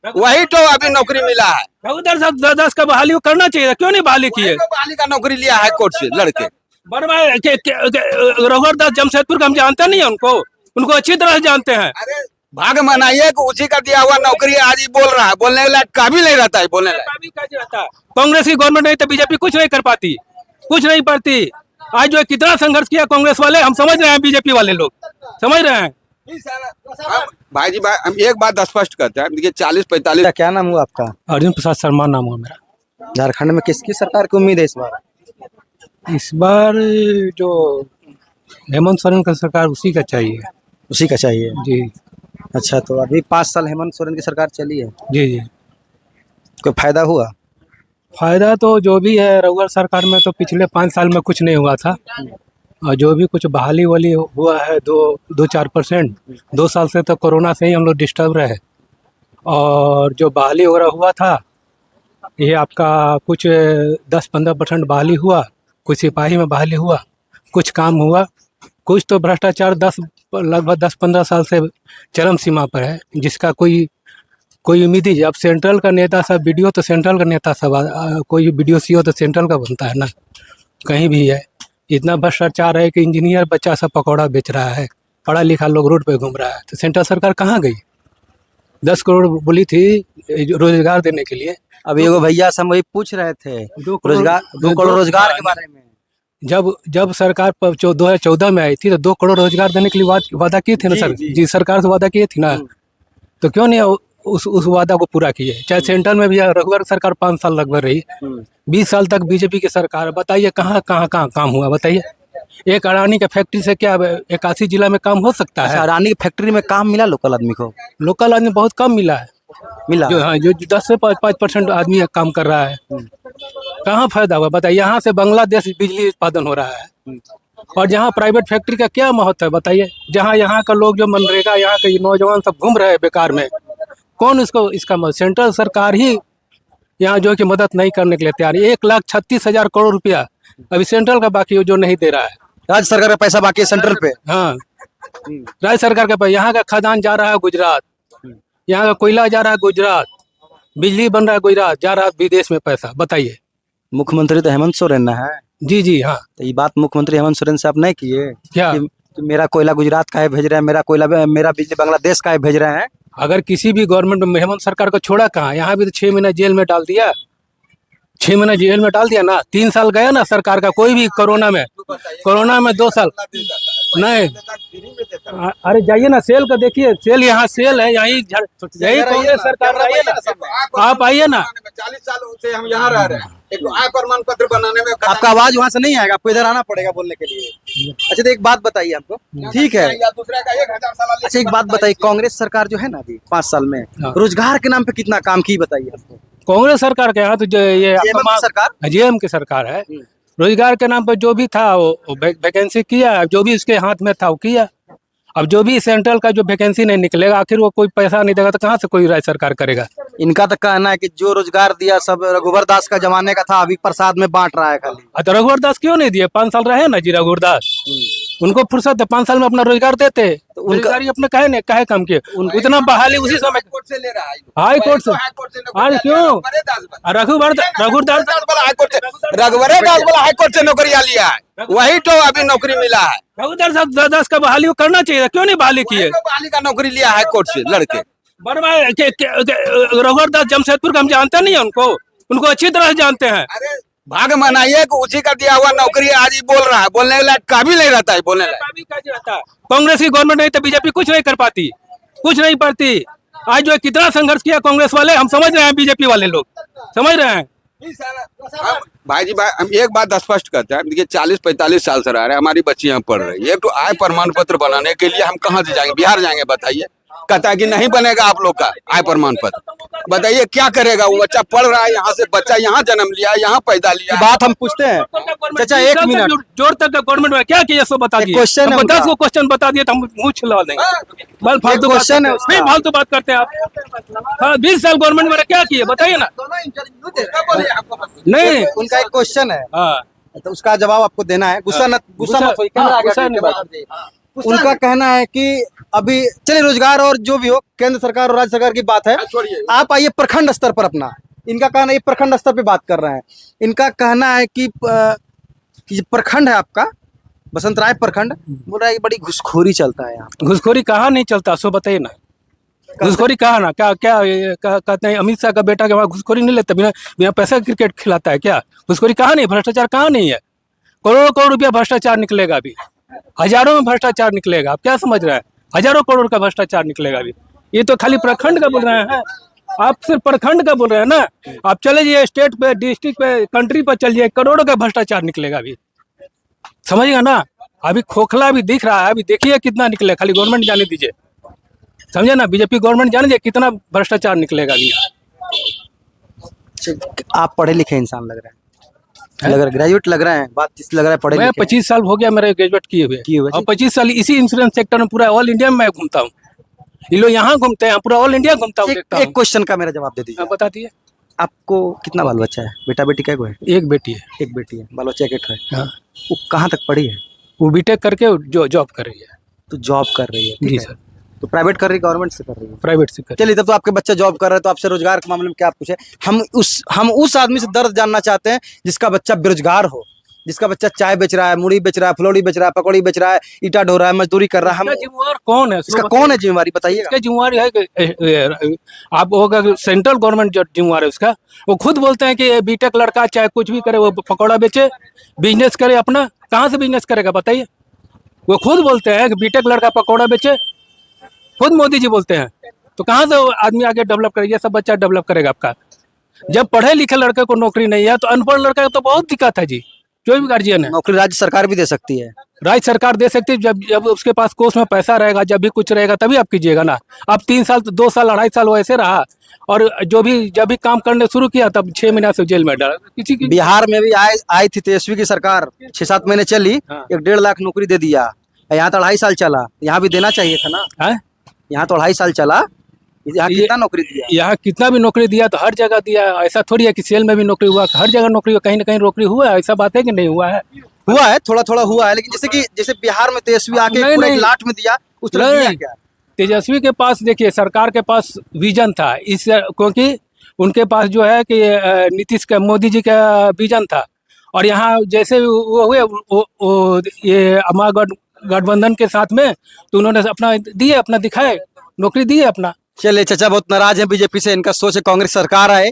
वही तो अभी नौकरी मिला है। रघुदास साहब 10 का बहाली करना चाहिए, क्यों नहीं बहाली किए? तो बहाली का नौकरी लिया हाई कोर्ट से लड़के। रघुवर दास जमशेदपुर का हम जानते नहीं है उनको अच्छी तरह से जानते हैं। अरे भाग मनाइए कि उसी का दिया हुआ नौकरी आज ही बोल रहा है, बोलने के लायक काबिल नहीं रहता है बोलने लायक। कांग्रेस की गवर्नमेंट नहीं तो बीजेपी कुछ नहीं कर पाती, कुछ नहीं पाती। आज जो कितना संघर्ष किया कांग्रेस वाले, हम समझ रहे हैं, बीजेपी वाले लोग समझ रहे हैं। भाई जी भाई, हम एक बात स्पष्ट करते हैं, देखिए 40-45। क्या नाम हुआ आपका? अर्जुन प्रसाद शर्मा नाम हुआ मेरा। झारखंड में किसकी सरकार की उम्मीद है इस बार? इस बार जो हेमंत सोरेन का सरकार उसी का चाहिए। उसी का चाहिए जी अच्छा, तो अभी 5 साल हेमंत सोरेन की सरकार चली है, जी जी। कोई फायदा हुआ? फायदा तो जो भी है, रघुवर सरकार में तो पिछले 5 साल में कुछ नहीं हुआ था, और जो भी कुछ बहाली वाली हुआ है 2-4%। 2 साल से तो कोरोना से ही हम लोग डिस्टर्ब रहे, और जो बहाली हो रहा हुआ था ये आपका कुछ 10-15% बहाली हुआ, कुछ सिपाही में बहाली हुआ, कुछ काम हुआ, कुछ तो भ्रष्टाचार लगभग 10-15 साल से चरम सीमा पर है, जिसका कोई उम्मीद ही। अब सेंट्रल का नेता सब वीडियो तो सेंट्रल का नेता सब कोई वीडियो सी हो तो सेंट्रल का बनता है ना, कहीं भी है। इतना भ्रष्टाचार है कि इंजीनियर बच्चा सब पकौड़ा बेच रहा है, पढ़ा लिखा लोग रोड पे घूम रहा है, तो सेंट्रल सरकार कहाँ गई? 10 करोड़ बोली थी रोजगार देने के लिए। अब एगो भैया से हम वही पूछ रहे थे 2 करोड़ रोजगार के बारे में। जब सरकार 2014 में आई थी तो 2 करोड़ रोजगार देने के लिए वादा किए थे ना सर जी, सरकार से वादा किए थी ना, तो क्यों नहीं उस वादा को पूरा किए? चाहे सेंट्रल में भी रघुवर सरकार 5 साल लगभग रही, 20 साल तक बीजेपी की सरकार, बताइए कहाँ काम हुआ? बताइए, एक अडानी के फैक्ट्री से क्या 81 जिला में काम हो सकता है? अडानी की फैक्ट्री में काम मिला लोकल आदमी को? लोकल आदमी बहुत कम मिला है, जो 10 से 5% आदमी काम कर रहा है, कहाँ फायदा हुआ? बताइए, यहाँ से बांग्लादेश बिजली उत्पादन हो रहा है, और जहाँ प्राइवेट फैक्ट्री का क्या महत्व है? बताइए, जहाँ यहाँ का लोग जो मनरेगा, यहाँ के नौजवान सब घूम रहे हैं बेकार में, कौन इसका सेंट्रल सरकार ही यहाँ जो कि मदद नहीं करने के लिए तैयार है। 1,36,000 करोड़ रुपया अभी सेंट्रल का बाकी जो नहीं दे रहा है। राज्य सरकार का पैसा बाकी है सेंट्रल पे। हाँ, राज्य सरकार का पैसा। यहाँ का खदान जा रहा है गुजरात, यहाँ का कोयला जा रहा है गुजरात, बिजली बन रहा है गुजरात, जा रहा है विदेश में पैसा। बताइए, मुख्यमंत्री तो हेमंत सोरेन है। जी जी हाँ। तो ये बात मुख्यमंत्री हेमंत सोरेन से आप नहीं किए क्या कि मेरा कोयला गुजरात का है भेज रहे हैं, मेरा बिजली बांग्लादेश का है भेज रहे हैं? अगर किसी भी गवर्नमेंट में हेमंत सरकार को छोड़ा कहाँ? यहाँ भी तो 6 महीना जेल में डाल दिया, 6 महीना जेल में डाल दिया ना। 3 साल गया ना सरकार का, कोई भी कोरोना में 2 साल नहीं। अरे जाइए ना सेल का, देखिए सेल, यहाँ सेल है, यही कांग्रेस सरकार आइए ना, आप आइए ना। 40 साल से हम यहाँ रह रहे हैं, एक आय प्रमाण पत्र बनाने में आपका आवाज वहाँ से नहीं आएगा, आपको इधर आना पड़ेगा बोलने के लिए। अच्छा, तो एक बात बताइए हमको, ठीक है, दूसरे का 1,000 साल। अच्छा एक बात बताइए, कांग्रेस सरकार जो है ना अभी 5 साल में रोजगार के नाम पे कितना काम की, बताइए हमको। कांग्रेस सरकार के यहाँ तो ये सरकार जेएम की सरकार है, रोजगार के नाम पर जो भी था वो वैकेंसी किया, जो भी उसके हाथ में था वो किया। अब जो भी सेंट्रल का जो वैकेंसी नहीं निकलेगा, आखिर वो कोई पैसा नहीं देगा तो कहाँ से कोई राज्य सरकार करेगा? इनका तो कहना है कि जो रोजगार दिया सब रघुवर दास का जमाने का था, अभी प्रसाद में बांट रहा है खाली। तो रघुवर दास क्यों नहीं दिए? 5 साल रहे ना जी रघुवर दास, उनको फुर्सत है, 5 साल में अपना रोजगार देते, तो उनका अपने काहे काम किए? इतना बहाली उसी समय कोर्ट से ले रहा है, हाई कोर्ट से। अरे क्यों? रघुवर दास हाई कोर्ट से नौकरियां लिया है, वही तो अभी नौकरी मिला है। रघुदास साहब 10 का बहाली करना चाहिए, क्यों नहीं बहाली किए? बहाली का नौकरी लिया हाई कोर्ट से लड़के। रघुवर दास जमशेदपुर का हम जानते नहीं है उनको अच्छी तरह से जानते हैं। अरे भाग मनाइए कि उसी का दिया हुआ नौकरी आज ही बोल रहा है, बोलने के लायक काबिल नहीं रहता है बोलने लायक। कांग्रेस की गवर्नमेंट नहीं तो बीजेपी कुछ नहीं कर पाती, कुछ नहीं पाती। आज जो कितना संघर्ष किया कांग्रेस वाले, हम समझ रहे हैं, बीजेपी वाले लोग समझ रहे हैं। भाई जी भाई, हम एक बात स्पष्ट करते हैं, देखिए 40-45 साल से रह रहे हैं, हमारी बच्ची यहाँ पढ़ रही है, एक तो आय प्रमाण पत्र बनाने के लिए हम कहाँ से जाएंगे? बिहार जाएंगे? बताइए, कहता है कि नहीं बनेगा आप लोग का आय प्रमाण पत्र। बताइए क्या करेगा वो बच्चा? पढ़ रहा है यहाँ से, बच्चा यहाँ जन्म लिया, यहाँ पैदा लिया। बात हम पूछते हैं चाचा, 1 मिनट, जोर तक का गवर्नमेंट में क्या किया सो बता दिए। 10 को क्वेश्चन बता दिए तो हम मुँह छिला देंगे। बल फालतू क्वेश्चन है, फिर फालतू बात करते हैं आप। हाँ, 20 साल गवर्नमेंट में क्या किए बताइए ना। नहीं, उनका एक क्वेश्चन है, हाँ तो उसका जवाब आपको देना है। गुस्सा मत होइए, उनका कहना है कि अभी चलिए रोजगार और जो भी हो केंद्र सरकार और राज्य सरकार की बात है, आप आइए प्रखंड स्तर पर अपना, इनका कहना है ये प्रखंड स्तर पे बात कर रहे हैं। इनका कहना है कि ये प्रखंड है आपका बसंतराय प्रखंड, बोल रहा है कि बड़ी घुसखोरी चलता है यहाँ। घुसखोरी कहाँ नहीं चलता, सो बताइए ना। घुसखोरी कहाँ ना, क्या क्या कहते हैं अमित शाह का बेटा के वहाँ घुसखोरी नहीं लेता, बिना बिना पैसा क्रिकेट खिलाता है क्या? घुसखोरी कहाँ नहीं, भ्रष्टाचार कहाँ नहीं है? करोड़ों करोड़ रुपया भ्रष्टाचार निकलेगा अभी, हजारों में भ्रष्टाचार निकलेगा। आप क्या समझ रहे हैं? हजारों करोड़ का भ्रष्टाचार निकलेगा अभी। ये तो खाली प्रखंड का बोल रहे हैं, आप सिर्फ प्रखंड का बोल रहे हैं ना। आप चले जाइए स्टेट पे, डिस्ट्रिक्ट पे, कंट्री पर चलिए, करोड़ों का भ्रष्टाचार निकलेगा अभी, समझिएगा ना। अभी खोखला भी दिख रहा है, अभी देखिए कितना निकलेगा, खाली गवर्नमेंट जाने दीजिए, समझे ना। बीजेपी गवर्नमेंट जाने दीजिए कितना भ्रष्टाचार निकलेगा अभी। आप पढ़े लिखे इंसान लग रहे हैं, लग रहा है ग्रेजुएट लग रहे हैं, बात इस लग रहा है पढ़े मैं लिखे। 25 साल हो गया मेरे ग्रेजुएट किए हुए, और 25 साल इसी इंश्योरेंस सेक्टर में पूरा ऑल इंडिया में मैं घूमता हूँ। ये लोग यहाँ घूमते हैं, पूरा ऑल इंडिया घूमता हूँ, देखता एक हूँ। क्वेश्चन का मेरा जवाब दे दीजिए। बता दिए। आपको कितना बाल बच्चा है, बेटा बेटी क्या है? एक बेटी है। एक बेटी है, बाल बच्चा एक है। हाँ, वो कहाँ तक पढ़ी है? वो बीटेक करके जो जॉब कर रही है। तो जॉब कर रही है, ठीक जी है। सर, तो प्राइवेट कर रही है गवर्नमेंट से कर रही है? प्राइवेट से कर। चलिए, तब तो आपके बच्चे जॉब कर रहे हैं, तो आपसे रोजगार के मामले में क्या पूछे? हम उस आदमी से दर्द जानना चाहते हैं जिसका बच्चा बेरोजगार हो, जिसका बच्चा चाय बेच रहा है, मुड़ी बेच रहा है, फुलौड़ी बेच रहा है, पकौड़ी बेच रहा है, ईटा ढो रहा है, मजदूरी कर रहा है। हम इसका जिम्मेवार कौन है? इसका कौन है जिम्मेवारी बताइएगा। इसका जिम्मेवारी है कि आप होगा सेंट्रल गवर्नमेंट जो जिम्मेवार है उसका। वो खुद बोलते हैं कि बीटेक लड़का चाहे कुछ भी करे, वो पकौड़ा बेचे, बिजनेस करे अपना। कहाँ से बिजनेस करेगा बताइए? वो खुद बोलते हैं कि बीटेक लड़का पकौड़ा बेचे, खुद मोदी जी बोलते हैं। तो कहाँ से वो आदमी आगे डेवलप करेगा? ये सब बच्चा डेवलप करेगा आपका। जब पढ़े लिखे लड़के को नौकरी नहीं है तो अनपढ़ लड़का को तो बहुत दिक्कत है जी। जो भी गार्जियन है, नौकरी राज्य सरकार भी दे सकती है। राज्य सरकार दे सकती है, जब जब उसके पास कोष में पैसा रहेगा, जब भी कुछ रहेगा तभी आप कीजिएगा ना। अब 3 साल, 2 साल, 2.5 साल वैसे रहा, और जब भी काम करने शुरू किया तब 6 महीना से जेल में डाला किसी की। बिहार में भी आई थी तेजस्वी की सरकार, 6-7 महीने चली, हाँ। 1.5 लाख नौकरी दे दिया। यहाँ तो 2.5 साल चला, यहाँ भी देना चाहिए था ना। है? यहाँ तो 2.5 साल चला, यहाँ ये- कितना नौकरी दिया? यहाँ कितना भी नौकरी दिया तो हर जगह दिया। ऐसा थोड़ी है कि सेल में भी नौकरी हुआ, हर जगह नौकरी हुआ, कहीं ना कहीं नौकरी हुआ है। ऐसा बात है कि नहीं हुआ है? हुआ है, थोड़ा थोड़ा हुआ है, लेकिन जैसे बिहार में तेजस्वी आके नहीं, पूरा एक नहीं। लाट में दिया, उस तरह दिया नहीं। क्या? तेजस्वी के पास देखिए, सरकार के पास विजन था, इस क्योंकि उनके पास जो है कि नीतीश का, मोदी जी का विजन था। और यहाँ जैसे वो हुए ये अमा गठबंधन के साथ में, तो उन्होंने अपना दिए, अपना दिखाए, नौकरी दी है अपना। चलिए, चाचा बहुत नाराज है बीजेपी से, इनका सोच है कांग्रेस सरकार आए